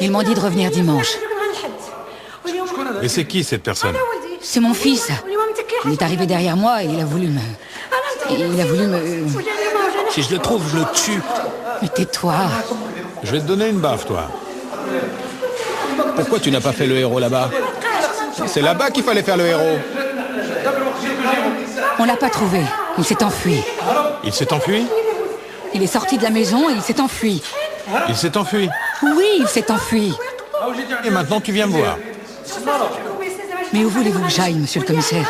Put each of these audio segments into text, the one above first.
Ils m'ont dit de revenir dimanche. Et c'est qui cette personne? C'est mon fils. Il est arrivé derrière moi et il a voulu me... Si je le trouve, je le tue. Mais tais-toi. Je vais te donner une baffe, toi. Pourquoi tu n'as pas fait le héros là-bas? C'est là-bas qu'il fallait faire le héros. On l'a pas trouvé. Il s'est enfui. Il s'est enfui? Il est sorti de la maison et il s'est enfui. Il s'est enfui. Oui, il s'est enfui. Et maintenant, tu viens me voir. Mais où voulez-vous que j'aille, monsieur le commissaire?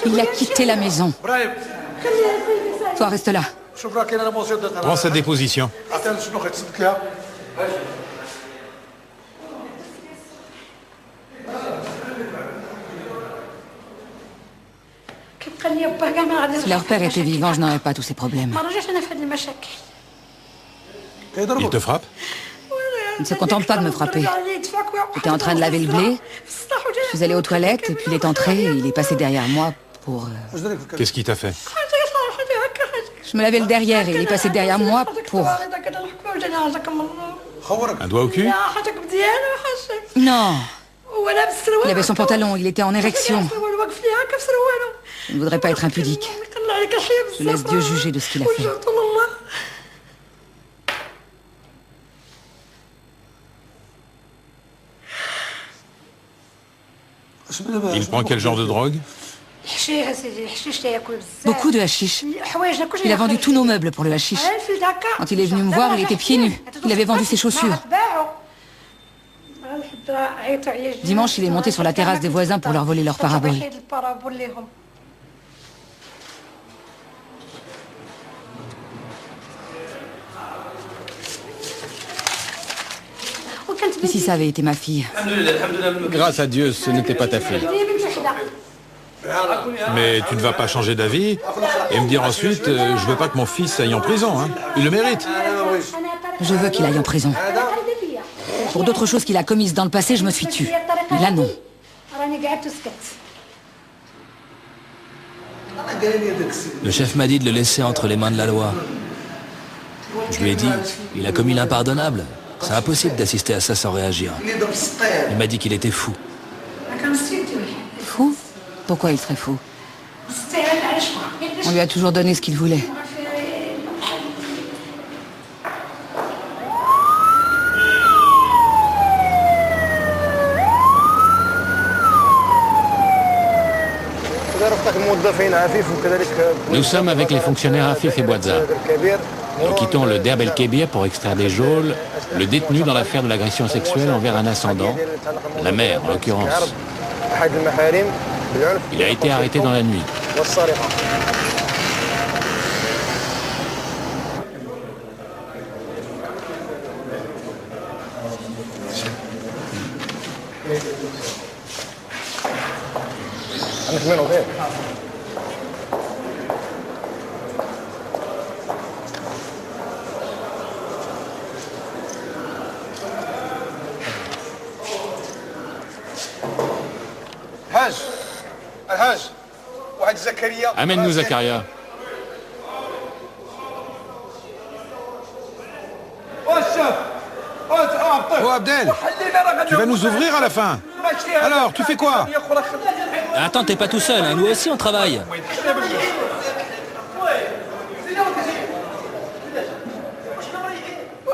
Il a quitté la maison. Toi, reste là. Prends sa déposition. Si leur père était vivant, je n'aurais pas tous ces problèmes. Il te frappe? Il ne se contente pas de me frapper. J'étais en train de laver le blé. Je suis allée aux toilettes et puis il est entré et il est passé derrière moi pour... Qu'est-ce qu'il t'a fait? Je me lavais le derrière et il est passé derrière moi pour... Un doigt au cul? Non. Il avait son pantalon, il était en érection. Je ne voudrais pas être impudique. Je laisse Dieu juger de ce qu'il a fait. Il prend quel genre de drogue? Beaucoup de hashish. Il a vendu tous nos meubles pour le hashish. Quand il est venu me voir, il était pieds nus. Il avait vendu ses chaussures. Dimanche, il est monté sur la terrasse des voisins pour leur voler leur parabole. Et si ça avait été ma fille? Grâce à Dieu, ce n'était pas ta fille. Mais tu ne vas pas changer d'avis et me dire ensuite je veux pas que mon fils aille en prison, hein. Il le mérite. Je veux qu'il aille en prison. Pour d'autres choses qu'il a commises dans le passé, je me suis tue. Mais là, non. Le chef m'a dit de le laisser entre les mains de la loi. Je lui ai dit, il a commis l'impardonnable. C'est impossible d'assister à ça sans réagir. Il m'a dit qu'il était fou. Fou? Pourquoi il serait fou? On lui a toujours donné ce qu'il voulait. Nous sommes avec les fonctionnaires Afif et Bouadza. Nous quittons le Derb El Kébir pour extraire des geôles le détenu dans l'affaire de l'agression sexuelle envers un ascendant, la mère en l'occurrence. Il a été arrêté dans la nuit. Amène-nous Zakaria. Oh Abdel, tu vas nous ouvrir à la fin. Alors, tu fais quoi? Attends, t'es pas tout seul, hein. Nous aussi on travaille.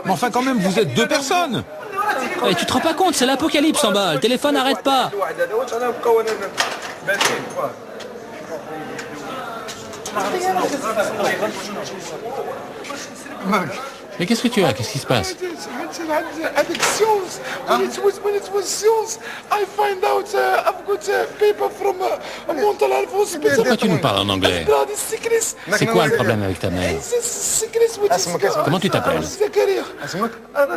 Mais enfin quand même, vous êtes deux personnes. Et tu te rends pas compte, c'est l'apocalypse en bas. Le téléphone n'arrête pas. Mais qu'est-ce que tu as? Qu'est-ce qui se passe? Pourquoi tu nous parles en anglais? C'est quoi le problème avec ta mère? Comment tu t'appelles?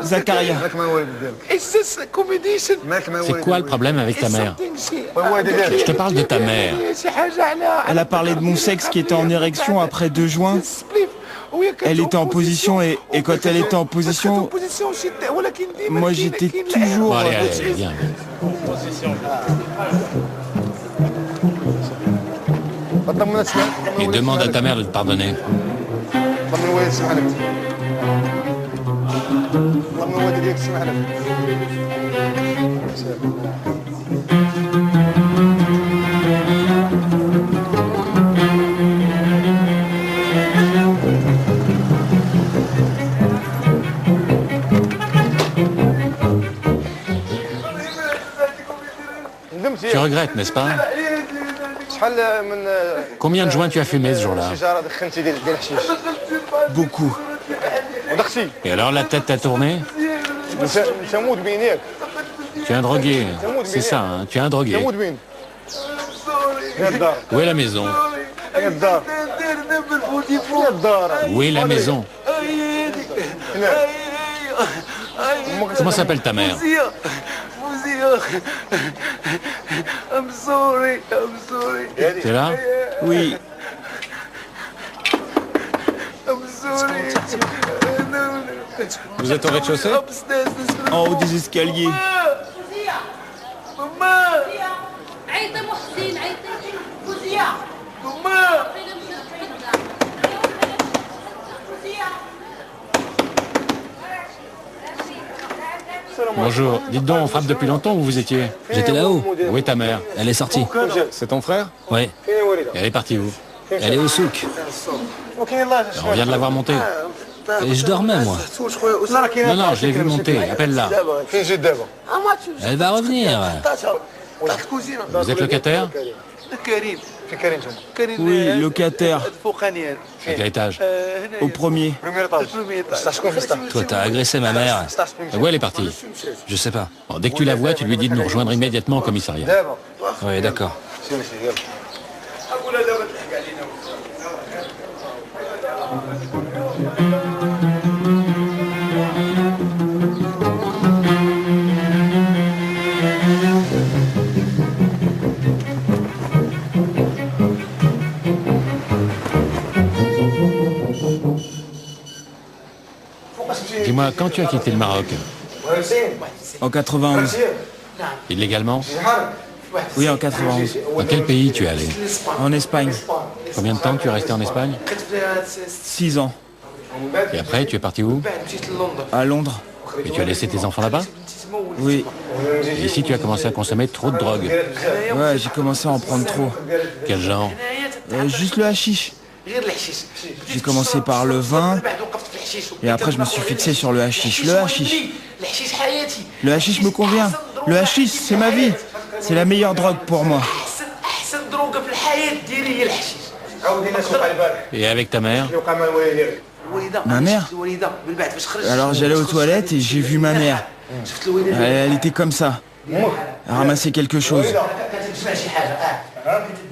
Zakaria. C'est quoi le problème avec ta mère? Je te parle de ta mère. Elle a parlé de mon sexe qui était en érection après 2 joints. Elle était en position et quand elle était en position, moi j'étais toujours... Bon, allez, viens. Et demande à ta mère de te pardonner. Tu regrettes, n'est-ce pas? Combien de joints tu as fumé ce jour-là? Beaucoup. Et alors la tête t'a tourné? Tu es un drogué. C'est ça, hein? Tu es un drogué. Où est la maison? Où est la maison? Comment s'appelle ta mère? T'es là? Oui. Vous êtes au rez-de-chaussée? En haut des escaliers. Bonjour. Dites donc, on frappe depuis longtemps où vous étiez? J'étais là-haut. Où est ta mère? Elle est sortie. C'est ton frère? Oui. Et elle est partie où? Elle est au souk. On vient de la voir monter. Et je dormais, moi. Non, non, je l'ai vue monter. Appelle-la. Elle va revenir. Vous êtes locataire? Oui, locataire. À quel étage? Au premier. Toi, t'as agressé ma mère. Et où elle est partie? Je sais pas. Bon, dès que tu la vois, tu lui dis de nous rejoindre immédiatement au commissariat. Oui, d'accord. Dis-moi, quand tu as quitté le Maroc? En 91. Illégalement? Oui, en 91. Dans quel pays tu es allé? En Espagne. Combien de temps tu es resté en Espagne? 6 ans. Et après, tu es parti où? À Londres. Et tu as laissé tes enfants là-bas? Oui. Et ici, tu as commencé à consommer trop de drogue. Ouais, j'ai commencé à en prendre trop. Quel genre? Juste le hashish. J'ai commencé par le vin. Et après, je me suis fixé sur le hashish. Le hashish. Le hashish me convient. Le hashish, c'est ma vie. C'est la meilleure drogue pour moi. Et avec ta mère? Ma mère? Alors j'allais aux toilettes et j'ai vu ma mère. Elle était comme ça. Elle ramassait quelque chose.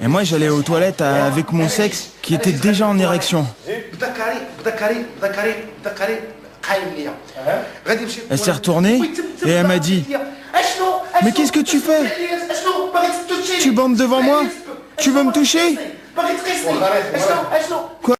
Et moi j'allais aux toilettes avec mon sexe qui était déjà en érection. Elle s'est retournée et elle m'a dit: mais qu'est-ce que tu fais? Tu bandes devant moi? Tu veux me toucher?